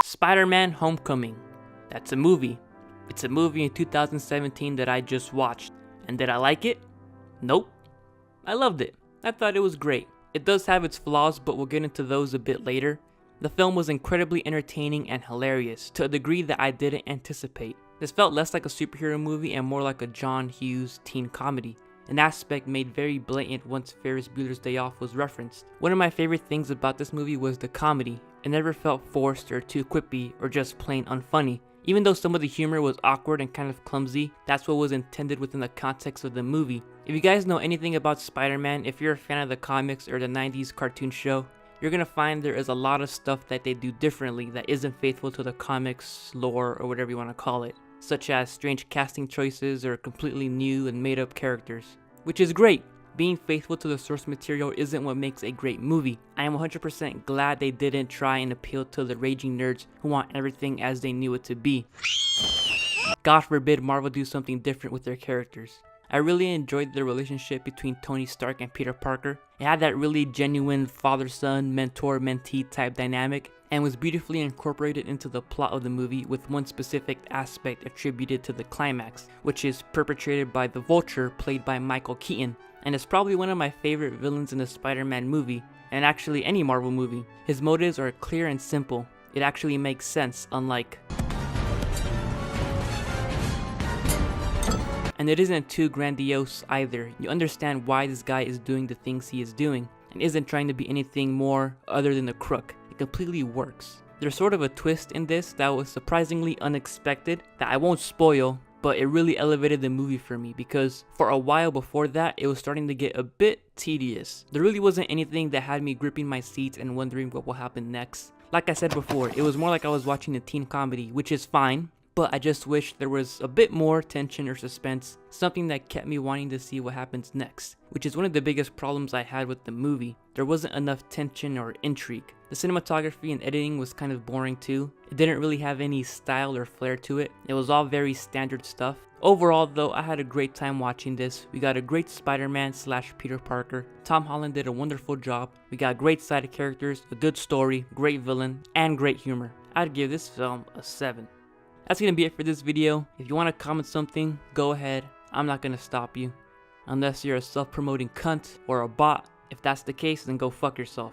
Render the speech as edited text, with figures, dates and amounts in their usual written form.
Spider-Man Homecoming. That's a movie. It's a movie in 2017 that I just watched. And did I like it? Nope. I loved it. I thought it was great. It does have its flaws, but we'll get into those a bit later. The film was incredibly entertaining and hilarious, to a degree that I didn't anticipate. This felt less like a superhero movie and more like a John Hughes teen comedy, an aspect made very blatant once Ferris Bueller's Day Off was referenced. One of my favorite things about this movie was the comedy. It never felt forced or too quippy or just plain unfunny. Even though some of the humor was awkward and kind of clumsy, that's what was intended within the context of the movie. If you guys know anything about Spider-Man, if you're a fan of the comics or the 90s cartoon show, you're gonna find there is a lot of stuff that they do differently that isn't faithful to the comics lore or whatever you want to call it, such as strange casting choices or completely new and made up characters, which is great. Being faithful to the source material isn't what makes a great movie. I am 100% glad they didn't try and appeal to the raging nerds who want everything as they knew it to be. God forbid Marvel do something different with their characters. I really enjoyed the relationship between Tony Stark and Peter Parker. It had that really genuine father-son, mentor-mentee type dynamic, and was beautifully incorporated into the plot of the movie with one specific aspect attributed to the climax, which is perpetrated by the Vulture played by Michael Keaton, and is probably one of my favorite villains in the Spider-Man movie, and actually any Marvel movie. His motives are clear and simple. It actually makes sense, unlike... And it isn't too grandiose either. You understand why this guy is doing the things he is doing, and isn't trying to be anything more other than a crook. It completely works. There's sort of a twist in this that was surprisingly unexpected, that I won't spoil, but it really elevated the movie for me because for a while before that, it was starting to get a bit tedious. There really wasn't anything that had me gripping my seats and wondering what will happen next. Like I said before, it was more like I was watching a teen comedy, which is fine, but I just wish there was a bit more tension or suspense, something that kept me wanting to see what happens next, which is one of the biggest problems I had with the movie. There wasn't enough tension or intrigue. The cinematography and editing was kind of boring too. It didn't really have any style or flair to it. It was all very standard stuff. Overall though, I had a great time watching this. We got a great Spider-Man / Peter Parker. Tom Holland did a wonderful job. We got great side characters, a good story, great villain, and great humor. I'd give this film a 7. That's gonna be it for this video. If you want to comment something, go ahead. I'm not gonna stop you. Unless you're a self-promoting cunt or a bot. If that's the case, then go fuck yourself.